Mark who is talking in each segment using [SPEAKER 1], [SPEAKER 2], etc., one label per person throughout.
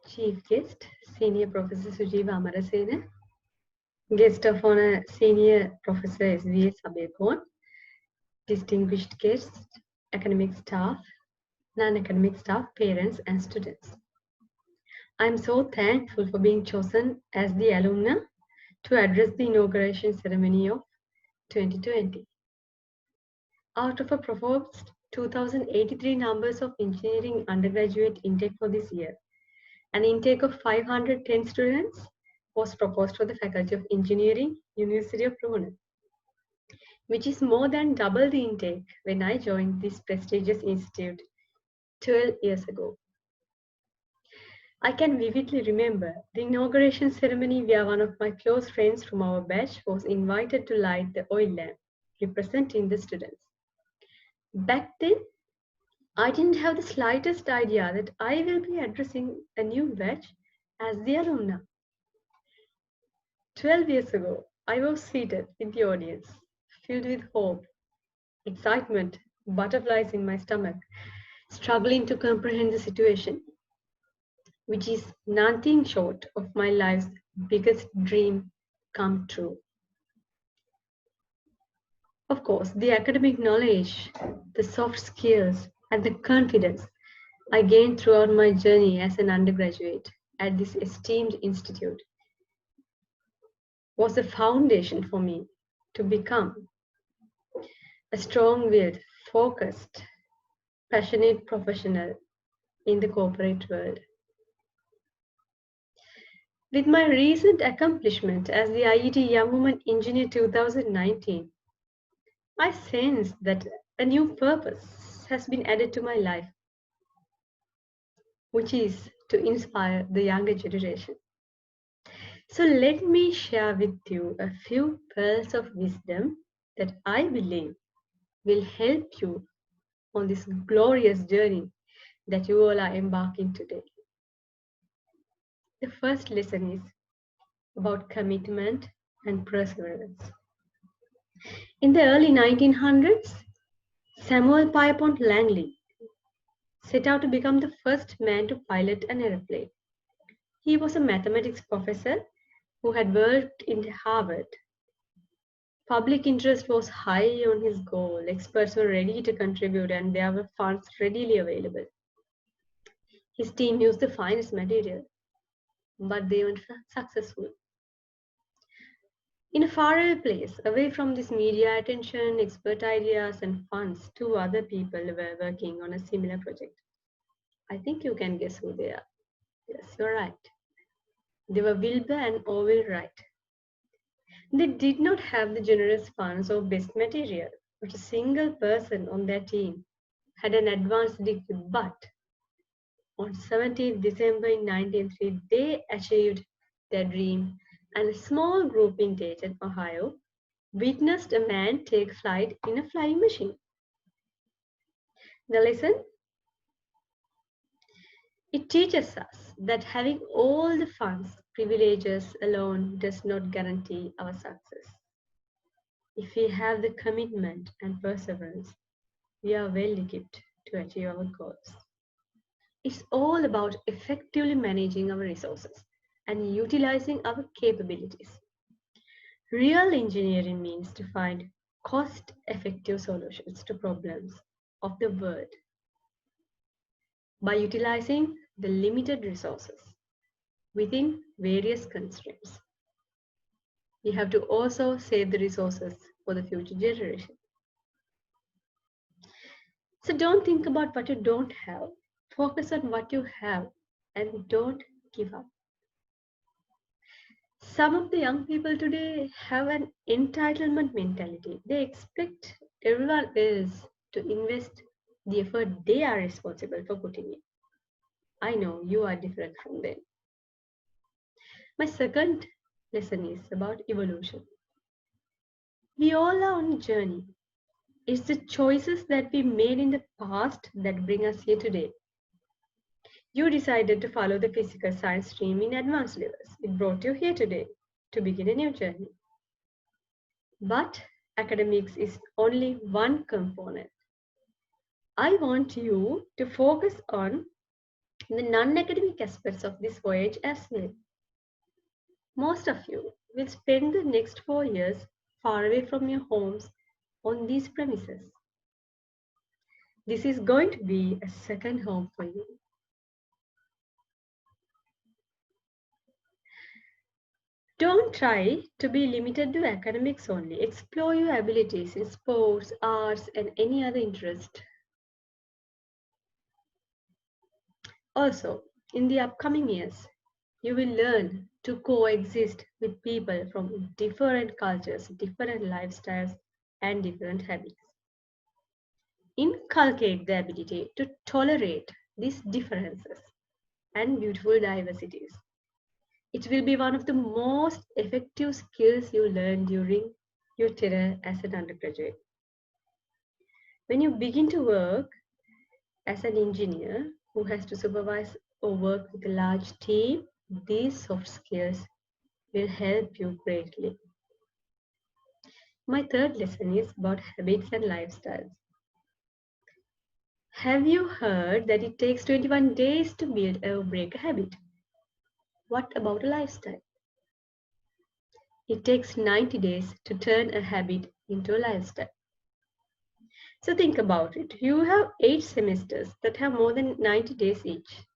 [SPEAKER 1] Chief Guest, Senior Professor Sujeeva Amarasena, Guest of Honor, Senior Professor S.V.S. Abekon, distinguished guests, academic staff, non-academic staff, parents, and students. I am so thankful for being chosen as the alumna to address the inauguration ceremony of 2020. Out of a proposed 2,083 numbers of engineering undergraduate intake for this year, an intake of 510 students was proposed for the Faculty of Engineering, University of Ruhuna, which is more than double the intake when I joined this prestigious institute 12 years ago. I can vividly remember the inauguration ceremony where one of my close friends from our batch was invited to light the oil lamp, representing the students. Back then, I didn't have the slightest idea that I will be addressing a new batch as the alumna. 12 years ago, I was seated in the audience, filled with hope, excitement, butterflies in my stomach, struggling to comprehend the situation, which is nothing short of my life's biggest dream come true. Of course, the academic knowledge, the soft skills, and the confidence I gained throughout my journey as an undergraduate at this esteemed institute was a foundation for me to become a strong-willed, focused, passionate professional in the corporate world. With my recent accomplishment as the IET Young Woman Engineer 2019, I sense that a new purpose has been added to my life, which is to inspire the younger generation. So let me share with you a few pearls of wisdom that I believe will help you on this glorious journey that you all are embarking today. The first lesson is about commitment and perseverance. In the early 1900s, Samuel Pierpont Langley set out to become the first man to pilot an airplane. He was a mathematics professor who had worked in Harvard. Public interest was high on his goal. Experts were ready to contribute and there were funds readily available. His team used the finest material, but they weren't successful. In a faraway place, away from this media attention, expert ideas, and funds, two other people were working on a similar project. I think you can guess who they are. Yes, you're right. They were Wilbur and Orville Wright. They did not have the generous funds or best material, but a single person on their team had an advanced degree. But on 17th December in 1903, they achieved their dream, and a small group in Dayton, Ohio, witnessed a man take flight in a flying machine. The lesson? It teaches us that having all the funds, privileges alone does not guarantee our success. If we have the commitment and perseverance, we are well equipped to achieve our goals. It's all about effectively managing our resources and utilizing our capabilities. Real engineering means to find cost-effective solutions to problems of the world by utilizing the limited resources within various constraints. We have to also save the resources for the future generation. So don't think about what you don't have. Focus on what you have and don't give up. Some of the young people today have an entitlement mentality. They expect everyone else to invest the effort they are responsible for putting in. I know you are different from them. My second lesson is about evolution. We all are on a journey. It's the choices that we made in the past that bring us here today. You decided to follow the physical science stream in advanced levels. It brought you here today to begin a new journey. But academics is only one component. I want you to focus on the non-academic aspects of this voyage as well. Most of you will spend the next 4 years far away from your homes on these premises. This is going to be a second home for you. Don't try to be limited to academics only. Explore your abilities in sports, arts, and any other interest. Also, in the upcoming years, you will learn to coexist with people from different cultures, different lifestyles, and different habits. Inculcate the ability to tolerate these differences and beautiful diversities. It will be one of the most effective skills you learn during your tenure as an undergraduate. When you begin to work as an engineer who has to supervise or work with a large team, these soft skills will help you greatly. My third lesson is about habits and lifestyles. Have you heard that it takes 21 days to build or break a habit? What about a lifestyle? It takes 90 days to turn a habit into a lifestyle. So think about it. You have 8 semesters that have more than 90 days each.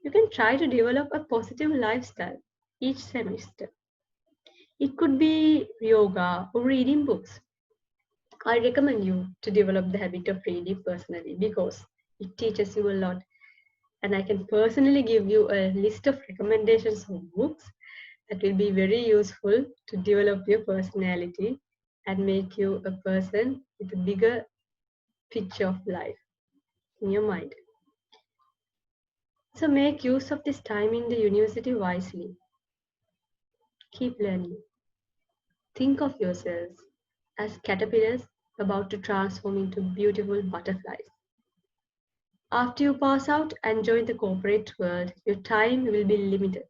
[SPEAKER 1] You can try to develop a positive lifestyle each semester. It could be yoga or reading books. I recommend you to develop the habit of reading personally because it teaches you a lot. And I can personally give you a list of recommendations of books that will be very useful to develop your personality and make you a person with a bigger picture of life in your mind. So make use of this time in the university wisely. Keep learning. Think of yourselves as caterpillars about to transform into beautiful butterflies. After you pass out and join the corporate world, your time will be limited.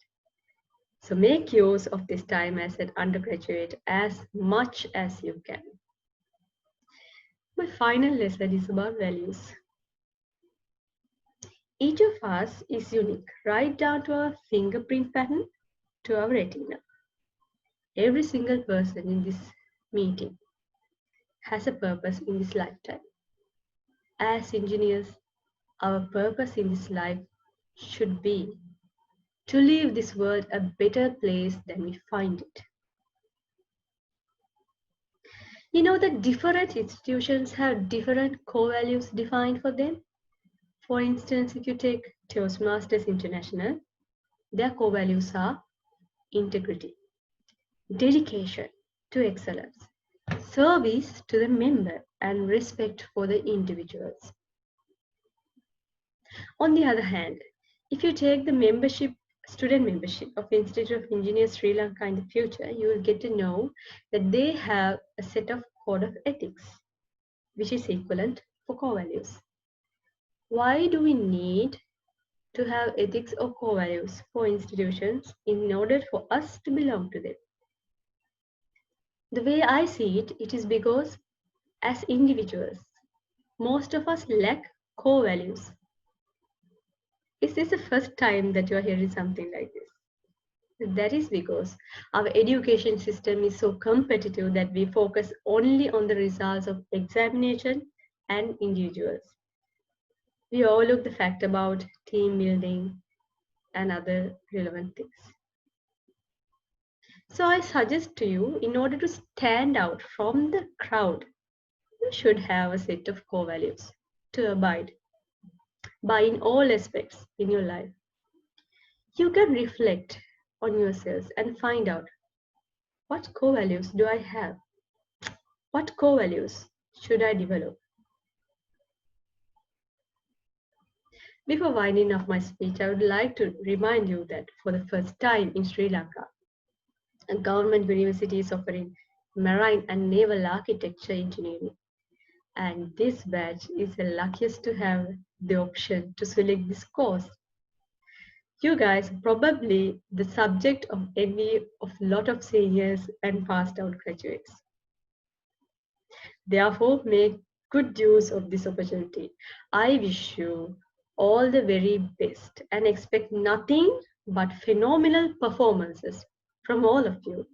[SPEAKER 1] So make use of this time as an undergraduate as much as you can. My final lesson is about values. Each of us is unique, right down to our fingerprint pattern to our retina. Every single person in this meeting has a purpose in this lifetime. As engineers, our purpose in this life should be to leave this world a better place than we find it. You know that different institutions have different core values defined for them. For instance, if you take Toastmasters International, their core values are integrity, dedication to excellence, service to the member, and respect for the individuals. On the other hand, if you take the student membership of Institute of Engineers Sri Lanka in the future, you will get to know that they have a set of code of ethics, which is equivalent for core values. Why do we need to have ethics or core values for institutions in order for us to belong to them? The way I see it, it is because as individuals, most of us lack core values. Is this the first time that you are hearing something like this? That is because our education system is so competitive that we focus only on the results of examination and individuals. We overlook the fact about team building and other relevant things. So I suggest to you, in order to stand out from the crowd, you should have a set of core values to abide by in all aspects in your life. You can reflect on yourselves and find out, what core values do I have? What core values should I develop? Before winding up my speech, I would like to remind you that for the first time in Sri Lanka, a government university is offering marine and naval architecture engineering. And this batch is the luckiest to have the option to select this course. You guys are probably the subject of envy of a lot of seniors and passed out graduates. Therefore, make good use of this opportunity. I wish you all the very best and expect nothing but phenomenal performances from all of you.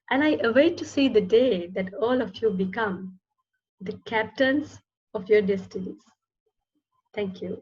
[SPEAKER 1] And I await to see the day that all of you become the captains of your destinies. Thank you.